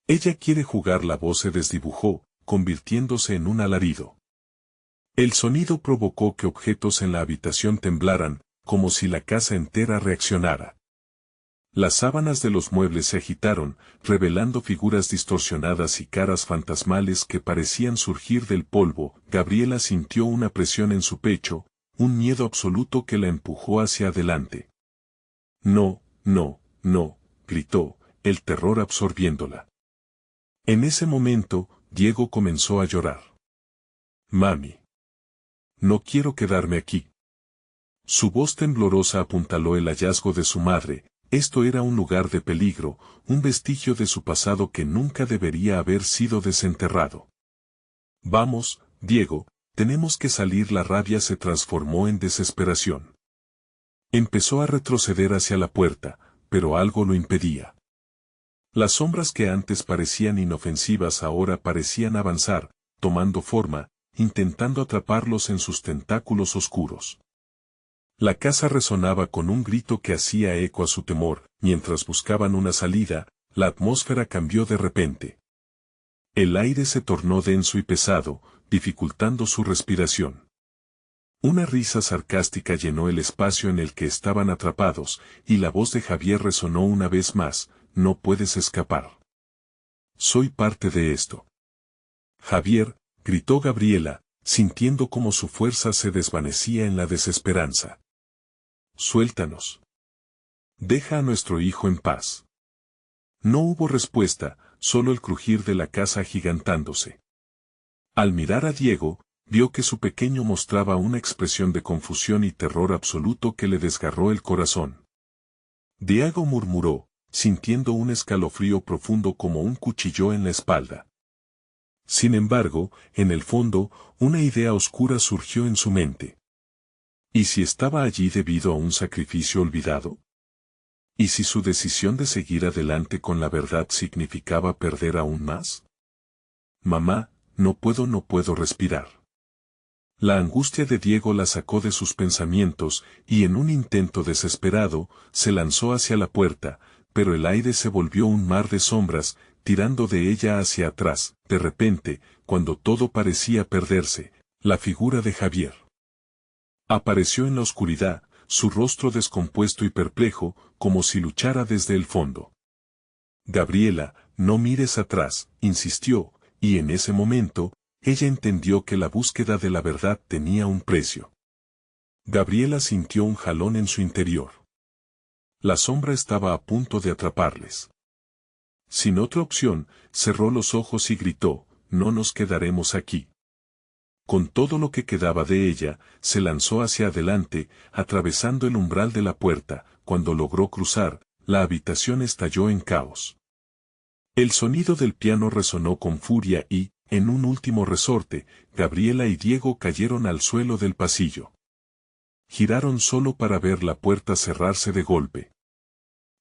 S1: Ella quiere jugar. La voz se desdibujó, convirtiéndose en un alarido. El sonido provocó que objetos en la habitación temblaran, como si la casa entera reaccionara. Las sábanas de los muebles se agitaron, revelando figuras distorsionadas y caras fantasmales que parecían surgir del polvo. Gabriela sintió una presión en su pecho, un miedo absoluto que la empujó hacia adelante. No, no, no, gritó, el terror absorbiéndola. En ese momento, Diego comenzó a llorar. Mami. No quiero quedarme aquí. Su voz temblorosa apuntaló el hallazgo de su madre. Esto era un lugar de peligro, un vestigio de su pasado que nunca debería haber sido desenterrado. Vamos, Diego, tenemos que salir. La rabia se transformó en desesperación. Empezó a retroceder hacia la puerta, pero algo lo impedía. Las sombras que antes parecían inofensivas ahora parecían avanzar, tomando forma, intentando atraparlos en sus tentáculos oscuros. La casa resonaba con un grito que hacía eco a su temor. Mientras buscaban una salida, la atmósfera cambió de repente. El aire se tornó denso y pesado, dificultando su respiración. Una risa sarcástica llenó el espacio en el que estaban atrapados, y la voz de Javier resonó una vez más: no puedes escapar. soy parte de esto. Javier, gritó Gabriela, sintiendo como su fuerza se desvanecía en la desesperanza. Suéltanos. Deja a nuestro hijo en paz. No hubo respuesta, solo el crujir de la casa agigantándose. Al mirar a Diego, vio que su pequeño mostraba una expresión de confusión y terror absoluto que le desgarró el corazón. Diego murmuró, sintiendo un escalofrío profundo como un cuchillo en la espalda. Sin embargo, en el fondo, una idea oscura surgió en su mente. ¿Y si estaba allí debido a un sacrificio olvidado? ¿Y si su decisión de seguir adelante con la verdad significaba perder aún más? Mamá, no puedo respirar. La angustia de Diego la sacó de sus pensamientos y en un intento desesperado, se lanzó hacia la puerta, pero el aire se volvió un mar de sombras, tirando de ella hacia atrás. De repente, cuando todo parecía perderse, la figura de Javier apareció en la oscuridad, su rostro descompuesto y perplejo, como si luchara desde el fondo. Gabriela, no mires atrás, insistió, y en ese momento, ella entendió que la búsqueda de la verdad tenía un precio. Gabriela sintió un jalón en su interior. La sombra estaba a punto de atraparles. Sin otra opción, cerró los ojos y gritó, no nos quedaremos aquí. Con todo lo que quedaba de ella, se lanzó hacia adelante, atravesando el umbral de la puerta. Cuando logró cruzar, la habitación estalló en caos. El sonido del piano resonó con furia y, en un último resorte, Gabriela y Diego cayeron al suelo del pasillo. Giraron solo para ver la puerta cerrarse de golpe.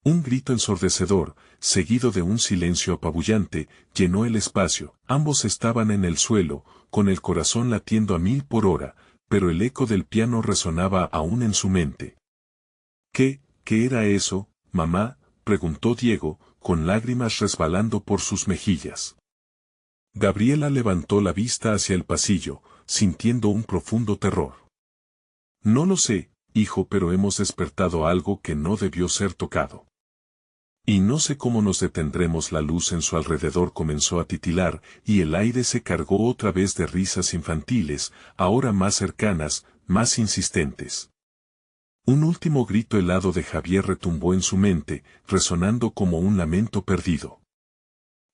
S1: Un grito ensordecedor, seguido de un silencio apabullante, llenó el espacio. Ambos estaban en el suelo, con el corazón latiendo a 1000 por hora, pero el eco del piano resonaba aún en su mente. ¿Qué era eso, mamá?, preguntó Diego, con lágrimas resbalando por sus mejillas. Gabriela levantó la vista hacia el pasillo, sintiendo un profundo terror. No lo sé, hijo, pero hemos despertado algo que no debió ser tocado. Y no sé cómo nos detendremos. La luz en su alrededor comenzó a titilar, y el aire se cargó otra vez de risas infantiles, ahora más cercanas, más insistentes. Un último grito helado de Javier retumbó en su mente, resonando como un lamento perdido.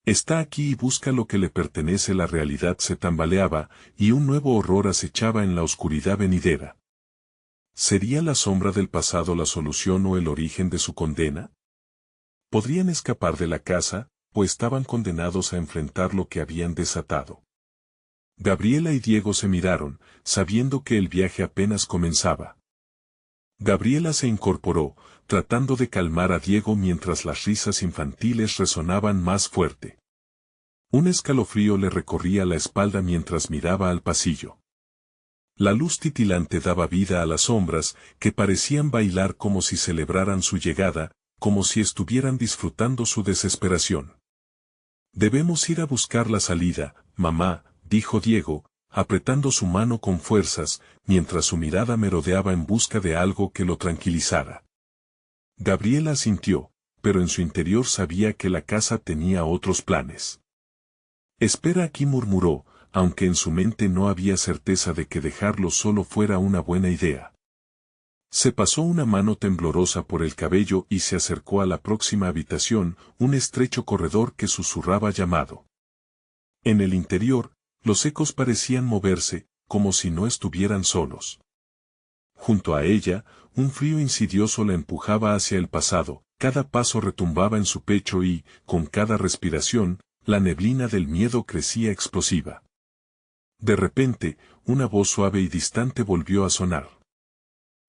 S1: Está aquí y busca lo que le pertenece. La realidad se tambaleaba, y un nuevo horror acechaba en la oscuridad venidera. ¿Sería la sombra del pasado la solución o el origen de su condena? ¿Podrían escapar de la casa, o estaban condenados a enfrentar lo que habían desatado? Gabriela y Diego se miraron, sabiendo que el viaje apenas comenzaba. Gabriela se incorporó, tratando de calmar a Diego mientras las risas infantiles resonaban más fuerte. Un escalofrío le recorría la espalda mientras miraba al pasillo. La luz titilante daba vida a las sombras, que parecían bailar como si celebraran su llegada, como si estuvieran disfrutando su desesperación. Debemos ir a buscar la salida, mamá, dijo Diego, apretando su mano con fuerzas, mientras su mirada merodeaba en busca de algo que lo tranquilizara. Gabriela asintió, pero en su interior sabía que la casa tenía otros planes. Espera aquí, murmuró, aunque en su mente no había certeza de que dejarlo solo fuera una buena idea. Se pasó una mano temblorosa por el cabello y se acercó a la próxima habitación, un estrecho corredor que susurraba llamado. En el interior, los ecos parecían moverse, como si no estuvieran solos. Junto a ella, un frío insidioso la empujaba hacia el pasado, cada paso retumbaba en su pecho y, con cada respiración, la neblina del miedo crecía explosiva. De repente, una voz suave y distante volvió a sonar.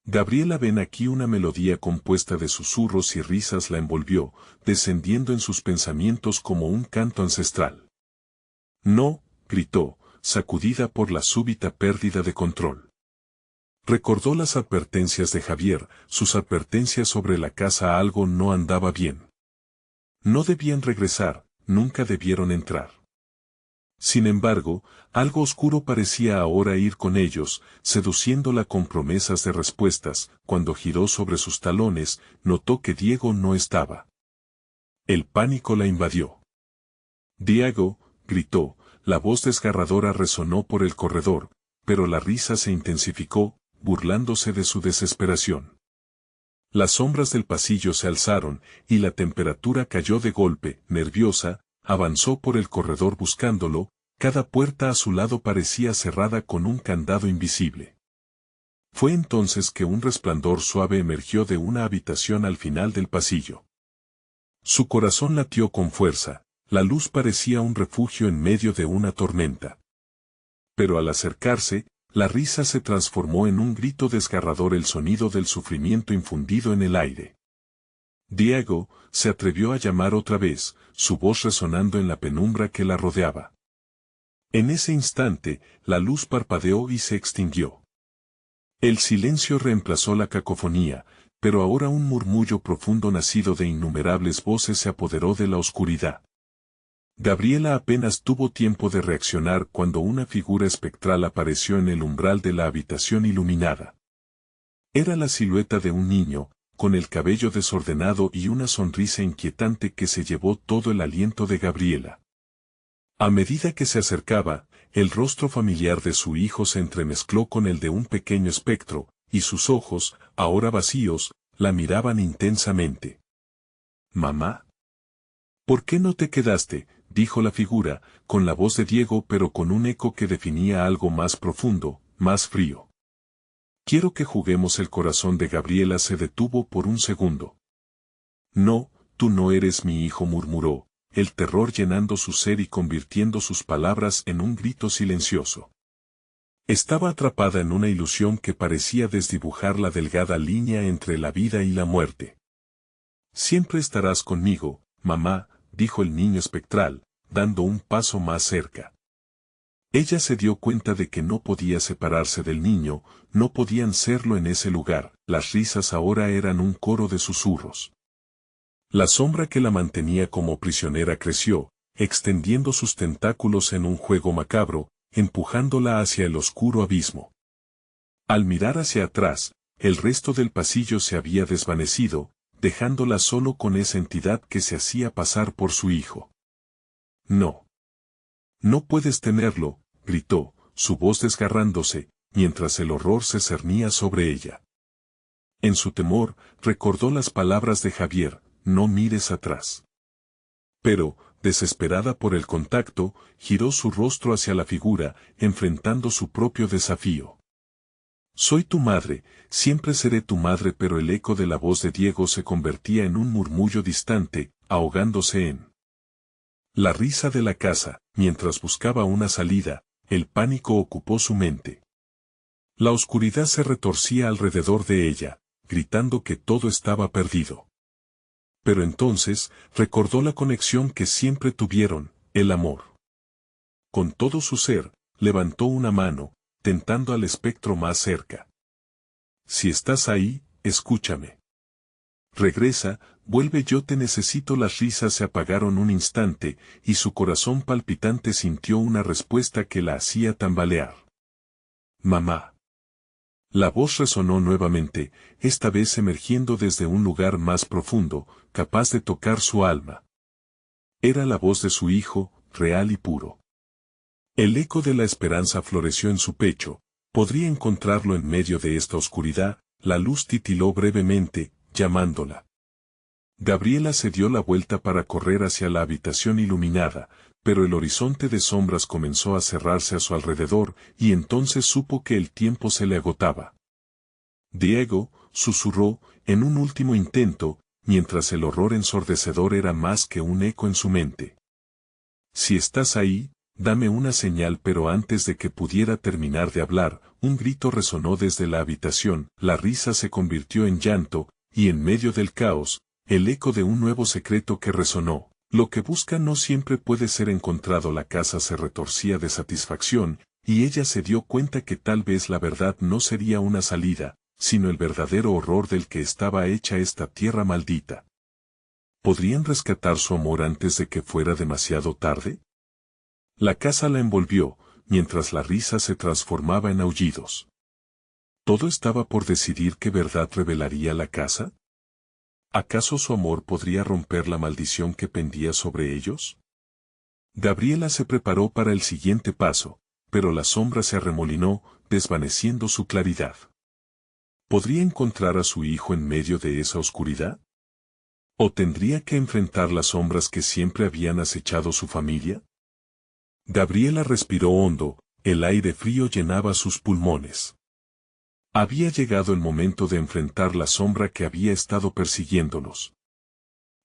S1: Gabriela, ven aquí. Una melodía compuesta de susurros y risas la envolvió, descendiendo en sus pensamientos como un canto ancestral. No, gritó, sacudida por la súbita pérdida de control. Recordó las advertencias de Javier, sus advertencias sobre la casa. Algo no andaba bien. No debían regresar, nunca debieron entrar. Sin embargo, algo oscuro parecía ahora ir con ellos, seduciéndola con promesas de respuestas. Cuando giró sobre sus talones, notó que Diego no estaba. El pánico la invadió. Diego, gritó, la voz desgarradora resonó por el corredor, pero la risa se intensificó, burlándose de su desesperación. Las sombras del pasillo se alzaron, y la temperatura cayó de golpe, nerviosa, avanzó por el corredor buscándolo, cada puerta a su lado parecía cerrada con un candado invisible. Fue entonces que un resplandor suave emergió de una habitación al final del pasillo. Su corazón latió con fuerza, la luz parecía un refugio en medio de una tormenta. Pero al acercarse, la risa se transformó en un grito desgarrador, el sonido del sufrimiento infundido en el aire. Diego se atrevió a llamar otra vez, su voz resonando en la penumbra que la rodeaba. En ese instante, la luz parpadeó y se extinguió. El silencio reemplazó la cacofonía, pero ahora un murmullo profundo nacido de innumerables voces se apoderó de la oscuridad. Gabriela apenas tuvo tiempo de reaccionar cuando una figura espectral apareció en el umbral de la habitación iluminada. Era la silueta de un niño, con el cabello desordenado y una sonrisa inquietante que se llevó todo el aliento de Gabriela. A medida que se acercaba, el rostro familiar de su hijo se entremezcló con el de un pequeño espectro, y sus ojos, ahora vacíos, la miraban intensamente. «Mamá. ¿Por qué no te quedaste?», dijo la figura, con la voz de Diego pero con un eco que definía algo más profundo, más frío. «Quiero que juguemos». El corazón de Gabriela se detuvo por un segundo. «No, tú no eres mi hijo», murmuró, el terror llenando su ser y convirtiendo sus palabras en un grito silencioso. Estaba atrapada en una ilusión que parecía desdibujar la delgada línea entre la vida y la muerte. «Siempre estarás conmigo, mamá», dijo el niño espectral, dando un paso más cerca. Ella se dio cuenta de que no podía separarse del niño, no podían serlo en ese lugar, las risas ahora eran un coro de susurros. La sombra que la mantenía como prisionera creció, extendiendo sus tentáculos en un juego macabro, empujándola hacia el oscuro abismo. Al mirar hacia atrás, el resto del pasillo se había desvanecido, dejándola solo con esa entidad que se hacía pasar por su hijo. «No. No puedes tenerlo», gritó, su voz desgarrándose, mientras el horror se cernía sobre ella. En su temor, recordó las palabras de Javier: «No mires atrás». Pero, desesperada por el contacto, giró su rostro hacia la figura, enfrentando su propio desafío. «Soy tu madre, siempre seré tu madre», pero el eco de la voz de Diego se convertía en un murmullo distante, ahogándose en la risa de la casa. Mientras buscaba una salida, el pánico ocupó su mente. La oscuridad se retorcía alrededor de ella, gritando que todo estaba perdido. Pero entonces, recordó la conexión que siempre tuvieron, el amor. Con todo su ser, levantó una mano, tentando al espectro más cerca. «Si estás ahí, escúchame. Regresa, vuelve, yo te necesito». Las risas se apagaron un instante, y su corazón palpitante sintió una respuesta que la hacía tambalear. «Mamá». La voz resonó nuevamente, esta vez emergiendo desde un lugar más profundo, capaz de tocar su alma. Era la voz de su hijo, real y puro. El eco de la esperanza floreció en su pecho. Podría encontrarlo en medio de esta oscuridad. La luz titiló brevemente, llamándola. Gabriela se dio la vuelta para correr hacia la habitación iluminada, pero el horizonte de sombras comenzó a cerrarse a su alrededor, y entonces supo que el tiempo se le agotaba. «Diego», susurró, en un último intento, mientras el horror ensordecedor era más que un eco en su mente. «Si estás ahí, dame una señal». Pero antes de que pudiera terminar de hablar, un grito resonó desde la habitación, la risa se convirtió en llanto, y en medio del caos, el eco de un nuevo secreto que resonó: «Lo que busca no siempre puede ser encontrado». La casa se retorcía de satisfacción, y ella se dio cuenta que tal vez la verdad no sería una salida, sino el verdadero horror del que estaba hecha esta tierra maldita. ¿Podrían rescatar su amor antes de que fuera demasiado tarde? La casa la envolvió, mientras la risa se transformaba en aullidos. ¿Todo estaba por decidir qué verdad revelaría la casa? ¿Acaso su amor podría romper la maldición que pendía sobre ellos? Gabriela se preparó para el siguiente paso, pero la sombra se arremolinó, desvaneciendo su claridad. ¿Podría encontrar a su hijo en medio de esa oscuridad? ¿O tendría que enfrentar las sombras que siempre habían acechado su familia? Gabriela respiró hondo, el aire frío llenaba sus pulmones. Había llegado el momento de enfrentar la sombra que había estado persiguiéndolos.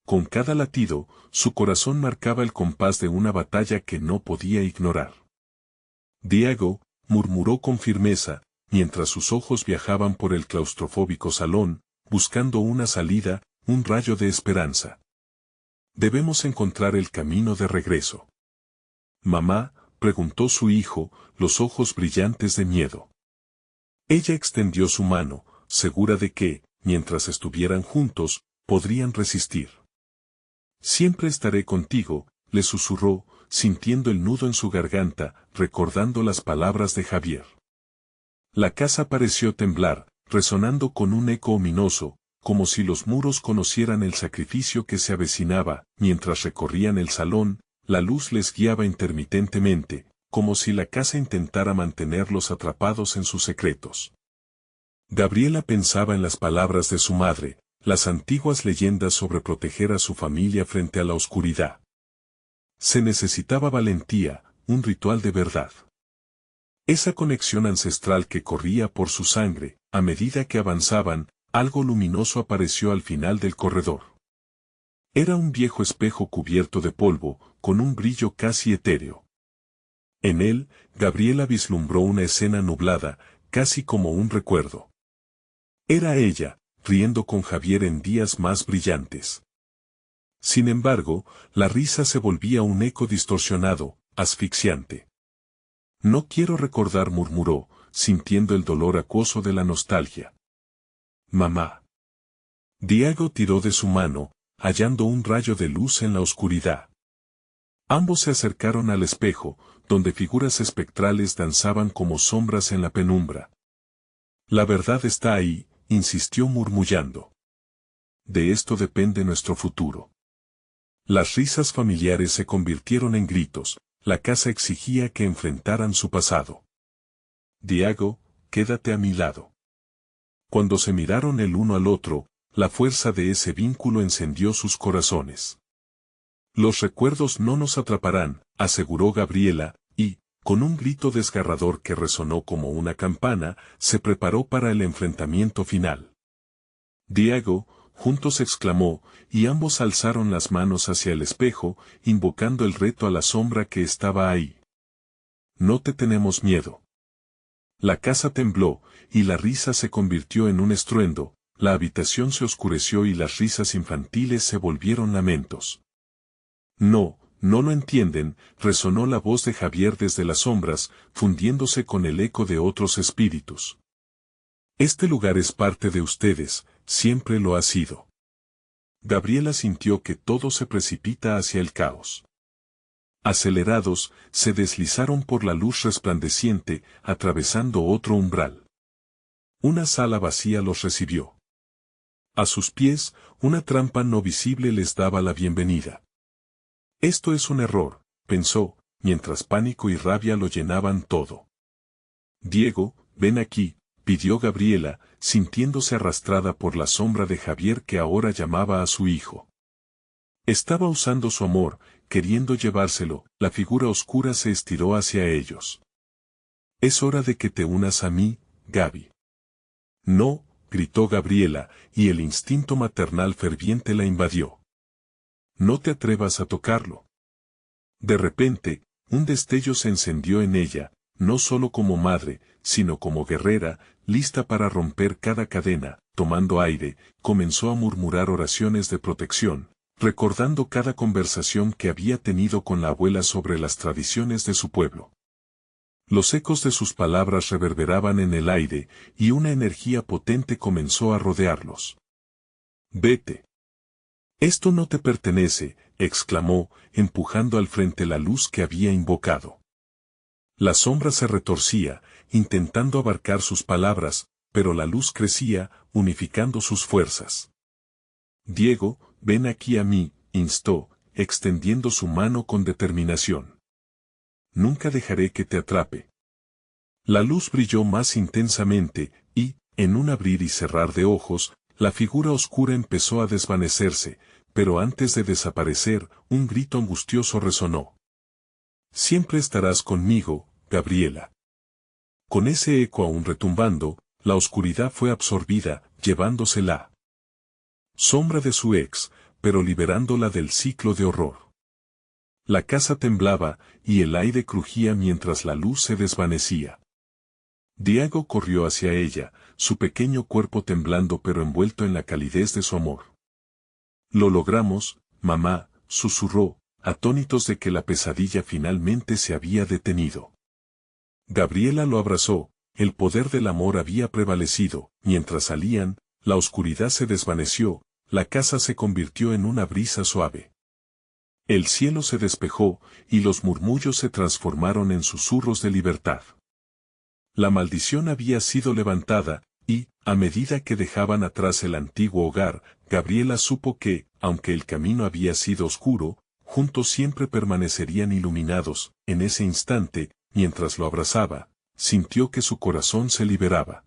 S1: Con cada latido, su corazón marcaba el compás de una batalla que no podía ignorar. Diego, murmuró con firmeza, mientras sus ojos viajaban por el claustrofóbico salón, buscando una salida, un rayo de esperanza. Debemos encontrar el camino de regreso. Mamá, preguntó su hijo, los ojos brillantes de miedo. Ella extendió su mano, segura de que, mientras estuvieran juntos, podrían resistir. Siempre estaré contigo, le susurró, sintiendo el nudo en su garganta, recordando las palabras de Javier. La casa pareció temblar, resonando con un eco ominoso, como si los muros conocieran el sacrificio que se avecinaba. Mientras recorrían el salón, la luz les guiaba intermitentemente, como si la casa intentara mantenerlos atrapados en sus secretos. Gabriela pensaba en las palabras de su madre, las antiguas leyendas sobre proteger a su familia frente a la oscuridad. Se necesitaba valentía, un ritual de verdad. Esa conexión ancestral que corría por su sangre, a medida que avanzaban, algo luminoso apareció al final del corredor. Era un viejo espejo cubierto de polvo, con un brillo casi etéreo. En él, Gabriela vislumbró una escena nublada, casi como un recuerdo. Era ella, riendo con Javier en días más brillantes. Sin embargo, la risa se volvía un eco distorsionado, asfixiante. No quiero recordar, murmuró, sintiendo el dolor acuoso de la nostalgia. Mamá. Diego tiró de su mano, hallando un rayo de luz en la oscuridad. Ambos se acercaron al espejo, donde figuras espectrales danzaban como sombras en la penumbra. La verdad está ahí, insistió murmullando. De esto depende nuestro futuro. Las risas familiares se convirtieron en gritos, la casa exigía que enfrentaran su pasado. Diego, quédate a mi lado. Cuando se miraron el uno al otro, la fuerza de ese vínculo encendió sus corazones. Los recuerdos no nos atraparán, aseguró Gabriela, y, con un grito desgarrador que resonó como una campana, se preparó para el enfrentamiento final. Diego, juntos exclamó, y ambos alzaron las manos hacia el espejo, invocando el reto a la sombra que estaba ahí. No te tenemos miedo. La casa tembló, y la risa se convirtió en un estruendo, la habitación se oscureció y las risas infantiles se volvieron lamentos. No, no lo entienden, resonó la voz de Javier desde las sombras, fundiéndose con el eco de otros espíritus. Este lugar es parte de ustedes, siempre lo ha sido. Gabriela sintió que todo se precipita hacia el caos. Acelerados, se deslizaron por la luz resplandeciente, atravesando otro umbral. Una sala vacía los recibió. A sus pies, una trampa no visible les daba la bienvenida. Esto es un error, pensó, mientras pánico y rabia lo llenaban todo. Diego, ven aquí, pidió Gabriela, sintiéndose arrastrada por la sombra de Javier que ahora llamaba a su hijo. Estaba usando su amor, queriendo llevárselo, la figura oscura se estiró hacia ellos. Es hora de que te unas a mí, Gaby. No, gritó Gabriela, y el instinto maternal ferviente la invadió. No te atrevas a tocarlo. De repente, un destello se encendió en ella, no solo como madre, sino como guerrera, lista para romper cada cadena. Tomando aire, comenzó a murmurar oraciones de protección, recordando cada conversación que había tenido con la abuela sobre las tradiciones de su pueblo. Los ecos de sus palabras reverberaban en el aire, y una energía potente comenzó a rodearlos. Vete. Esto no te pertenece, exclamó, empujando al frente la luz que había invocado. La sombra se retorcía, intentando abarcar sus palabras, pero la luz crecía, unificando sus fuerzas. Diego, ven aquí a mí, instó, extendiendo su mano con determinación. Nunca dejaré que te atrape. La luz brilló más intensamente, y, en un abrir y cerrar de ojos, la figura oscura empezó a desvanecerse, pero antes de desaparecer, un grito angustioso resonó. Siempre estarás conmigo, Gabriela. Con ese eco aún retumbando, la oscuridad fue absorbida, llevándosela. Sombra de su ex, pero liberándola del ciclo de horror. La casa temblaba, y el aire crujía mientras la luz se desvanecía. Diego corrió hacia ella, su pequeño cuerpo temblando pero envuelto en la calidez de su amor. Lo logramos, mamá, susurró, atónitos de que la pesadilla finalmente se había detenido. Gabriela lo abrazó, el poder del amor había prevalecido, mientras salían, la oscuridad se desvaneció, la casa se convirtió en una brisa suave. El cielo se despejó, y los murmullos se transformaron en susurros de libertad. La maldición había sido levantada, y, a medida que dejaban atrás el antiguo hogar, Gabriela supo que, aunque el camino había sido oscuro, juntos siempre permanecerían iluminados. En ese instante, mientras lo abrazaba, sintió que su corazón se liberaba.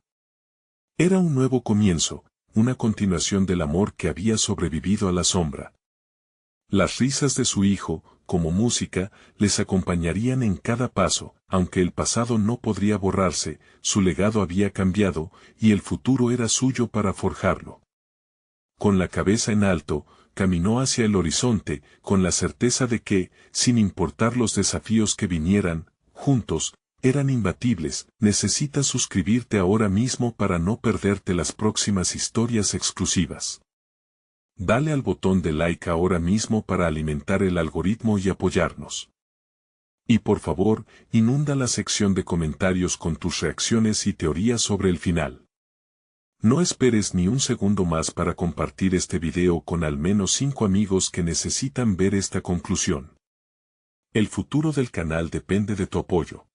S1: Era un nuevo comienzo, una continuación del amor que había sobrevivido a la sombra. Las risas de su hijo, como música, les acompañarían en cada paso, aunque el pasado no podría borrarse, su legado había cambiado, y el futuro era suyo para forjarlo. Con la cabeza en alto, caminó hacia el horizonte, con la certeza de que, sin importar los desafíos que vinieran, juntos, eran imbatibles. Necesitas suscribirte ahora mismo para no perderte las próximas historias exclusivas. Dale al botón de like ahora mismo para alimentar el algoritmo y apoyarnos. Y por favor, inunda la sección de comentarios con tus reacciones y teorías sobre el final. No esperes ni un segundo más para compartir este video con al menos 5 amigos que necesitan ver esta conclusión. El futuro del canal depende de tu apoyo.